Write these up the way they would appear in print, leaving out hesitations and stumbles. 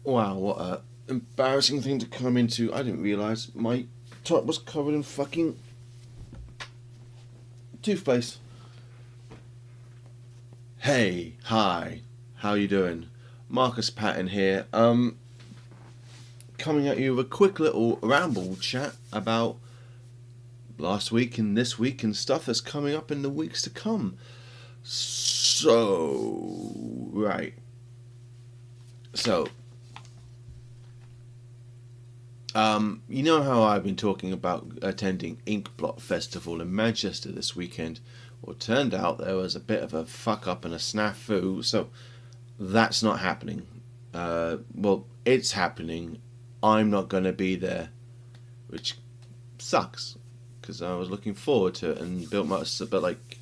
Wow, what a embarrassing thing to come into. I didn't realise my top was covered in fucking toothpaste. Hey, hi, how you doing? Markus Patton here. Coming at you with a quick little ramble chat about last week and this week and stuff that's coming up in the weeks to come. So, right. So, you know how I've been talking about attending Inkblot Festival in Manchester this weekend? Well, it turned out there was a bit of a fuck up and a snafu, so that's not happening. Well, it's happening. I'm not going to be there, which sucks because I was looking forward to it and built my, but like,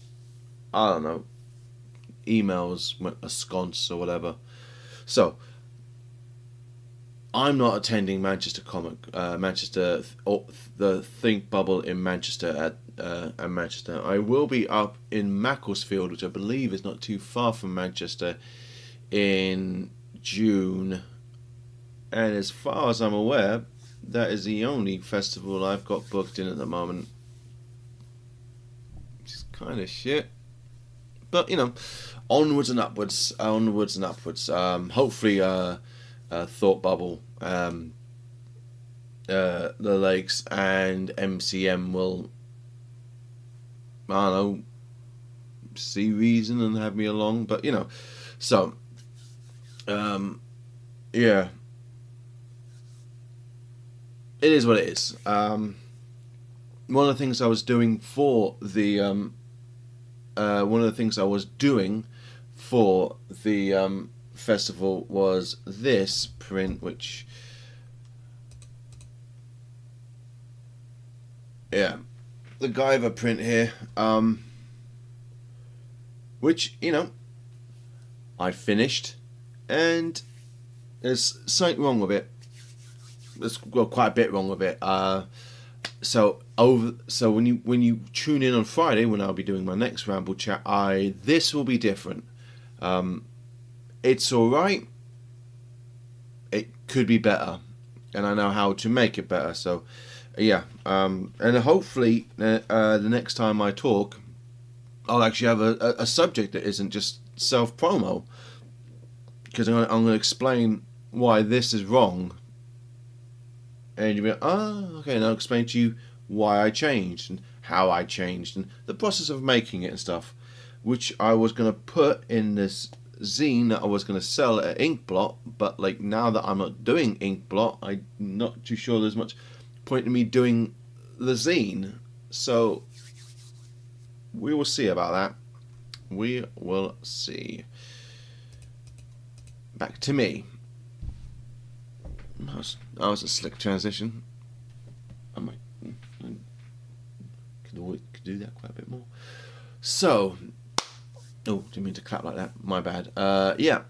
I don't know, emails went asconce or whatever. So I'm not attending Manchester, or the Think Bubble in Manchester at Manchester. I will be up in Macclesfield, which I believe is not too far from Manchester, in June. And as far as I'm aware, that is the only festival I've got booked in at the moment. Which is kind of shit. But, onwards and upwards, onwards and upwards. Hopefully, Thought Bubble, the Lakes, and MCM will, I don't know, see reason and have me along. But, so, yeah, it is what it is. One of the things I was doing for the, festival was this print, which, yeah, the Guyver print here, which, I finished, and there's something wrong with it. There's quite a bit wrong with it. So when you tune in on Friday, when I'll be doing my next ramble chat, this will be different. It's all right. It could be better, and I know how to make it better. So, yeah, and hopefully the next time I talk, I'll actually have a subject that isn't just self promo, because I'm going to explain why this is wrong, and you'll be like, okay, and I'll explain to you why I changed and how I changed and the process of making it and stuff, which I was going to put in this zine that I was going to sell at Inkblot, but like now that I'm not doing Inkblot, I'm not too sure there's much point in me doing the zine. So we will see about that. We will see. Back to me. That was a slick transition. I could do that quite a bit more. So, didn't mean to clap like that. My bad. Yeah.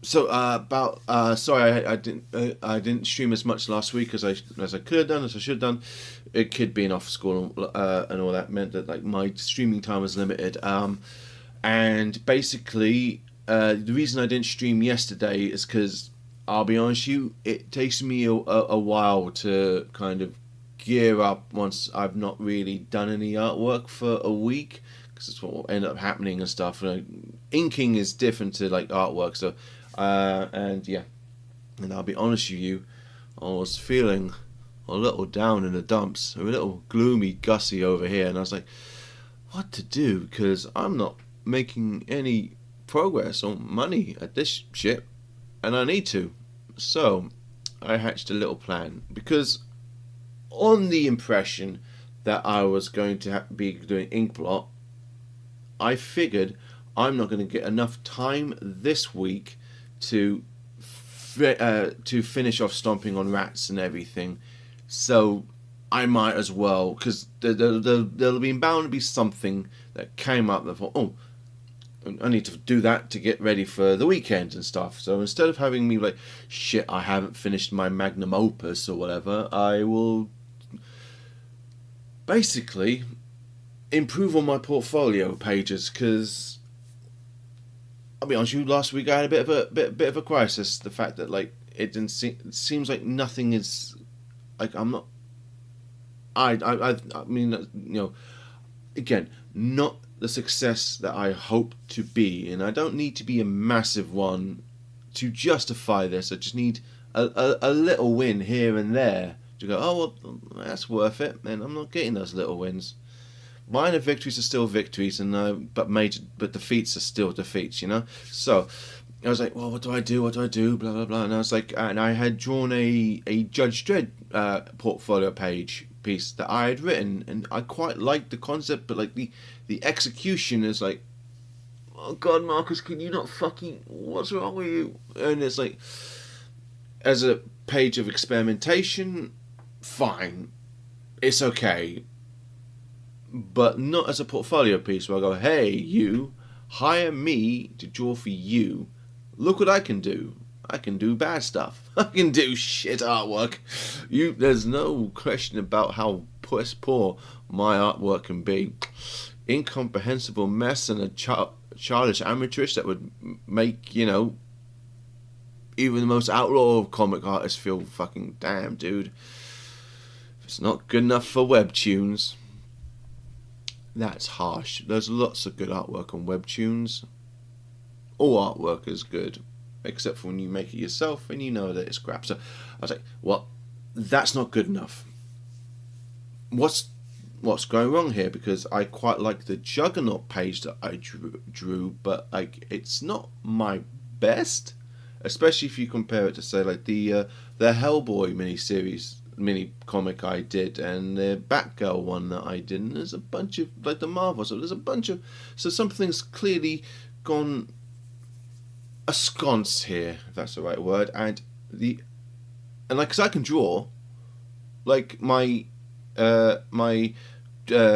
So about sorry, I didn't stream as much last week as I could have done, as I should have done. It kid being off school and all that meant that like my streaming time was limited. And basically, the reason I didn't stream yesterday is because I'll be honest with you, it takes me a while to kind of gear up once I've not really done any artwork for a week, because that's what will end up happening and stuff. Inking is different to like artwork, so and yeah, and I'll be honest with you, I was feeling a little down in the dumps, a little gloomy Gussie over here, and I was like, what to do, because I'm not making any progress on money at this shit, and I need to. So I hatched a little plan, because on the impression that I was going to be doing Inkblot, I figured I'm not going to get enough time this week to finish off stomping on rats and everything. So I might as well, because there'll be bound to be something that came up that I thought, I need to do that to get ready for the weekend and stuff. So instead of having me like, shit, I haven't finished my magnum opus or whatever, I will basically improve on my portfolio pages, because I'll be honest with you. Last week I had a bit of a crisis. The fact that like it seems like nothing is like I'm not. I mean, again, not the success that I hope to be, and I don't need to be a massive one to justify this. I just need a little win here and there to go, oh well, that's worth it. And I'm not getting those little wins. Minor victories are still victories, and but defeats are still defeats. So I was like, well, what do I do? What do I do? Blah blah blah. And I was like, and I had drawn a Judge Dredd portfolio piece that I had written, and I quite liked the concept, but like the execution is like, oh God, Markus, can you not fucking? What's wrong with you? And it's like, as a page of experimentation, fine, it's okay. But not as a portfolio piece where I go, hey, you, hire me to draw for you. Look what I can do. I can do bad stuff. I can do shit artwork. There's no question about how poor my artwork can be. Incomprehensible mess and a childish amateurish that would make, even the most outlaw of comic artists feel fucking damn, dude. If it's not good enough for webtoons, that's harsh. There's lots of good artwork on webtoons. All artwork is good, except for when you make it yourself and you know that it's crap. So I was like, well, that's not good enough. What's going wrong here? Because I quite like the Juggernaut page that I drew, but like it's not my best, especially if you compare it to say like the Hellboy mini comic I did, and the Batgirl one that I did, and there's a bunch of like the Marvel, so there's a bunch of, so something's clearly gone asconce here, if that's the right word, and like, because I can draw, like my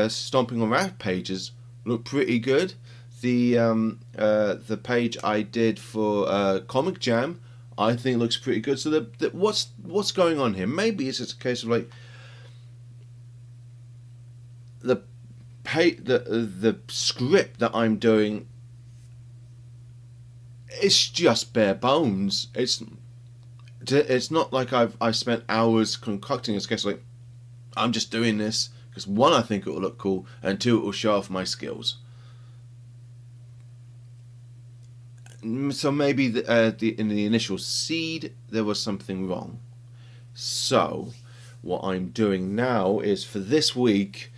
Stomping on Rat pages look pretty good. The page I did for Comic Jam, I think looks pretty good. So what's going on here? Maybe it's just a case of like the script that I'm doing. It's just bare bones. It's not like I spent hours concocting this case. Like, I'm just doing this because one, I think it will look cool, and two, it will show off my skills. So maybe in the initial seed there was something wrong. So what I'm doing now is, for this week,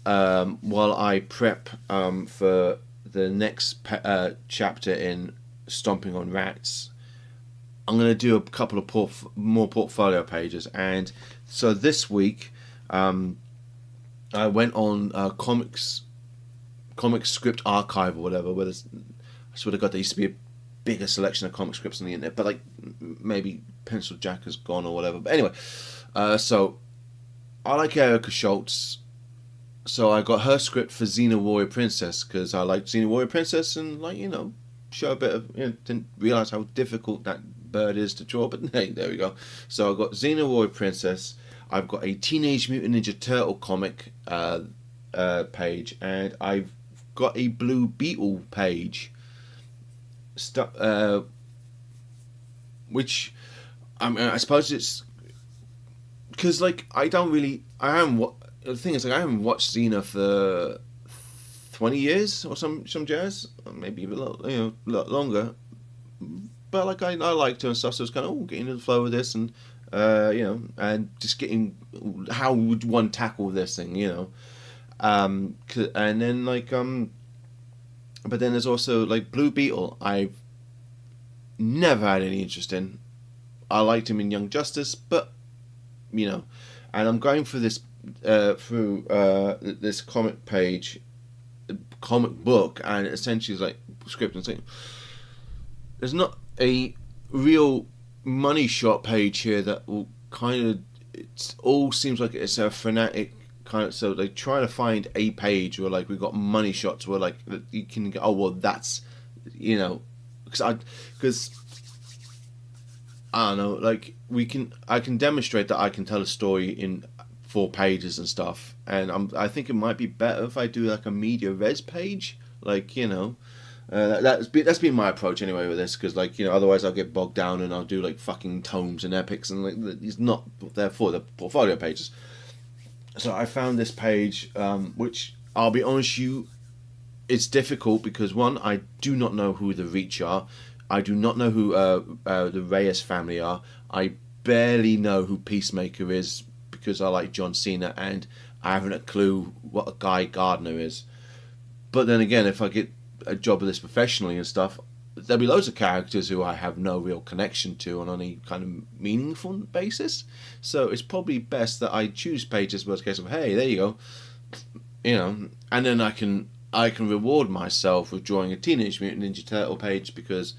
while I prep for the next chapter in Stomping on Rats, I'm going to do a couple of more portfolio pages. And so this week I went on Comic Script Archive or whatever, where I swear to God, there used to be a bigger selection of comic scripts on the internet, but like maybe Pencil Jack has gone or whatever. But anyway, so I like Erica Schultz, so I got her script for Xena Warrior Princess because I like Xena Warrior Princess, and like, show a bit of, didn't realize how difficult that bird is to draw, but hey, there we go. So I got Xena Warrior Princess. I've got a Teenage Mutant Ninja Turtle comic page, and I've got a Blue Beetle page, which I suppose it's because like the thing is, like, I haven't watched Xena for 20 years or some jazz, or maybe even a lot longer. But like I liked her and stuff, so it's kind of getting into the flow of this, and and just getting how would one tackle this thing, and then like but then there's also like Blue Beetle. I've never had any interest in. I liked him in Young Justice, but and I'm going for this through this comic book, and essentially it's like script and saying there's not a real money shot page here that will kind of, it all seems like it's a fanatic kind of, so they try to find a page where like we've got money shots where like you can go, oh well, that's because I don't know, like I can demonstrate that I can tell a story in 4 pages and stuff, and I think it might be better if I do like a media res page, like That's been my approach anyway with this, because like, otherwise I'll get bogged down and I'll do like fucking tomes and epics, and like it's not there for the portfolio pages. So I found this page, which I'll be honest, it's difficult because one, I do not know who the Reach are. I do not know who the Reyes family are. I barely know who Peacemaker is because I like John Cena, and I haven't a clue what a Guy Gardner is. But then again, if I get a job of this professionally and stuff, there'll be loads of characters who I have no real connection to on any kind of meaningful basis. So it's probably best that I choose pages where it's a case of, hey, there you go, and then I can reward myself with drawing a Teenage Mutant Ninja Turtle page, because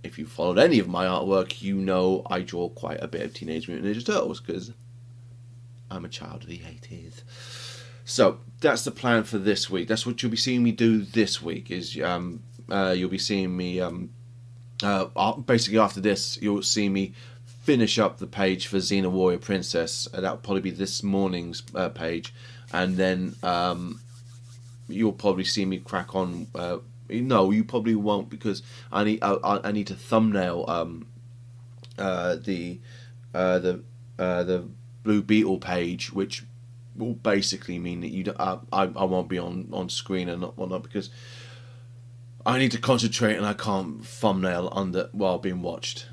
if you followed any of my artwork, I draw quite a bit of Teenage Mutant Ninja Turtles, because I'm a child of the 80s. So that's the plan for this week. That's what you'll be seeing me do this week. Is you'll be seeing me basically after this. You'll see me finish up the page for Xena Warrior Princess. That'll probably be this morning's page, and then you'll probably see me crack on. No, you probably won't, because I need to thumbnail the Blue Beetle page, which will basically mean that I won't be on screen and whatnot, because I need to concentrate and I can't thumbnail while being watched.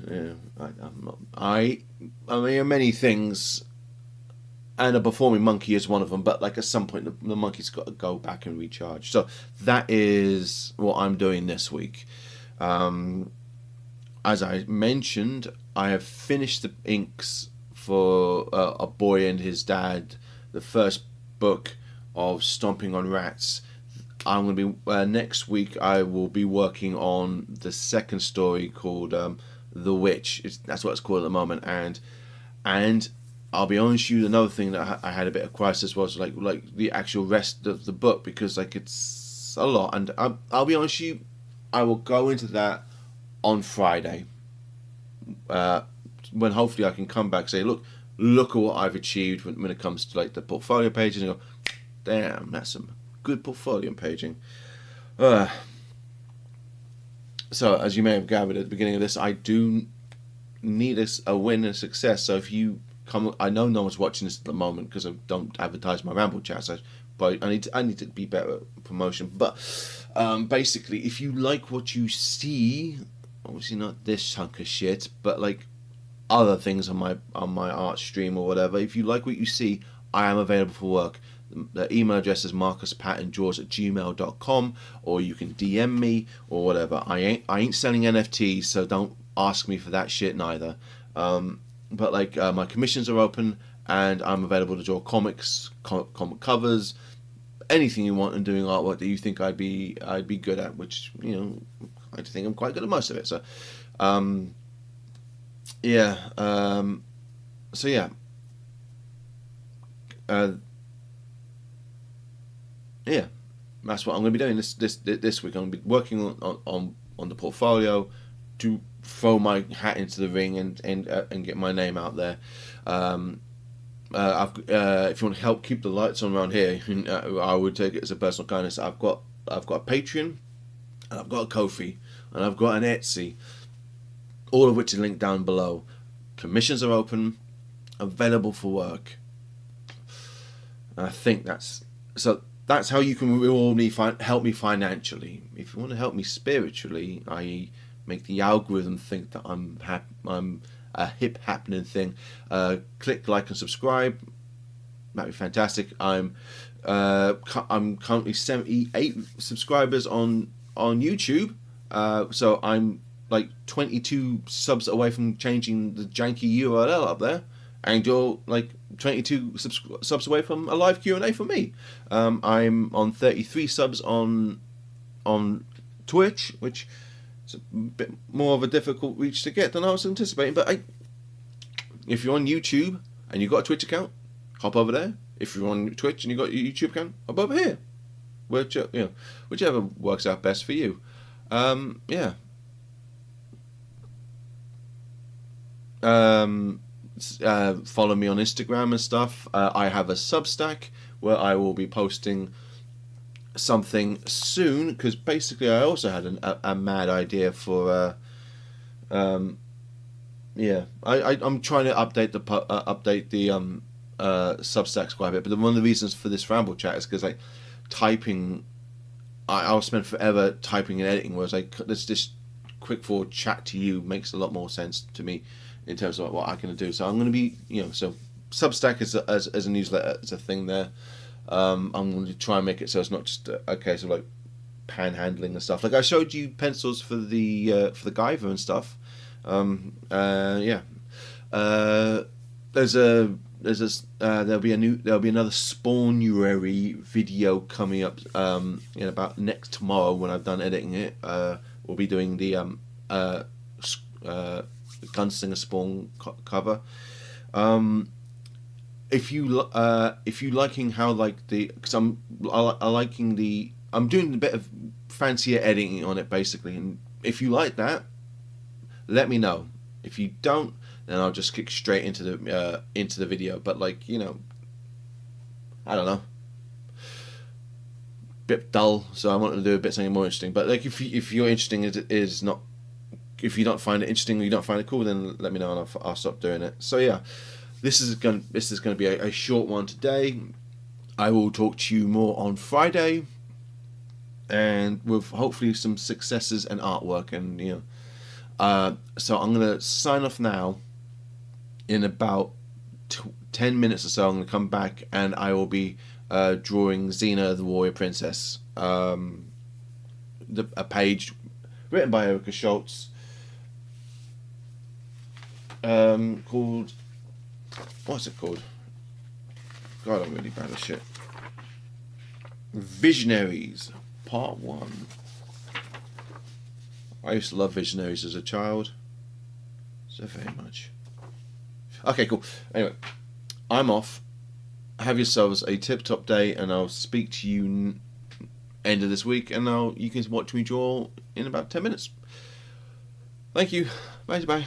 I mean, many things, and a performing monkey is one of them, but like at some point the monkey's got to go back and recharge. So that is what I'm doing this week. As I mentioned, I have finished the inks for A Boy and His Dad, the first book of Stomping on Rats. I'm going to be next week. I will be working on the second story called The Witch. That's what it's called at the moment. And I'll be honest with you, another thing that I had a bit of crisis was like the actual rest of the book, because like it's a lot. And I'll be honest with you, I will go into that on Friday, when hopefully I can come back and say, look at what I've achieved when it comes to like the portfolio pages, and you go, damn, that's some good portfolio paging. So as you may have gathered at the beginning of this, I do need a win and a success. So if you come, I know no one's watching this at the moment because I don't advertise my Ramble chats, but I need to be better at promotion. But basically, if you like what you see, obviously not this chunk of shit, but like other things on my art stream or whatever, if you like what you see, I am available for work. The email address is markuspatandjaws@gmail.com, or you can DM me or whatever. I ain't selling NFTs, so don't ask me for that shit neither. But like my commissions are open, and I'm available to draw comics, comic covers, anything you want, and doing artwork that you think I'd be good at, which I think I'm quite good at most of it. So yeah. So yeah. Yeah, that's what I'm going to be doing this week. I'm going to be working on the portfolio to throw my hat into the ring and get my name out there. If you want to help keep the lights on around here, I would take it as a personal kindness. I've got a Patreon, and I've got a Ko-fi, and I've got an Etsy, all of which is linked down below. Commissions are open, available for work. And I think that's how you can reward me, help me financially. If you want to help me spiritually, i.e. make the algorithm think that I'm a hip happening thing, click like and subscribe. That'd be fantastic. I'm currently 78 subscribers on YouTube, so I'm like 22 subs away from changing the janky URL up there, and you're like 22 subs away from a live Q&A from me. I'm on 33 subs on Twitch, which is a bit more of a difficult reach to get than I was anticipating. But if you're on YouTube and you've got a Twitch account, hop over there. If you're on Twitch and you've got a YouTube account, hop over here. Whichever works out best for you. Yeah. Follow me on Instagram and stuff. I have a Substack where I will be posting something soon, because basically I also had a mad idea for I'm trying to update the Substacks quite a bit, but one of the reasons for this ramble chat is because like typing, I'll spend forever typing and editing, whereas like this quick forward chat to you makes a lot more sense to me in terms of what I can do. So I'm going to be, so Substack as a newsletter is a thing there. I'm going to try and make it so it's not just a case of like panhandling and stuff. Like I showed you pencils for the Guyver and stuff. Yeah. There'll be another Spawnuary video coming up in about next tomorrow when I've done editing it. We'll be doing the Gunslinger Spawn cover. If you liking how like because I'm doing a bit of fancier editing on it basically, and if you like that, let me know. If you don't, then I'll just kick straight into the video. But like I don't know, bit dull. So I want to do a bit something more interesting. But like if you're interesting is not, if you don't find it interesting or you don't find it cool, then let me know and I'll stop doing it. So yeah, this is going to be a short one today. I will talk to you more on Friday, and with hopefully some successes and artwork and so I'm going to sign off now. In about 10 minutes or so, I'm going to come back and I will be drawing Xena, the Warrior Princess. A page written by Erica Schultz called... What's it called? God, I'm really bad at shit. Visionaries, Part 1. I used to love Visionaries as a child. So very much. Okay, cool. Anyway, I'm off. Have yourselves a tip-top day, and I'll speak to you end of this week, and you can watch me draw in about 10 minutes. Thank you. Bye-bye.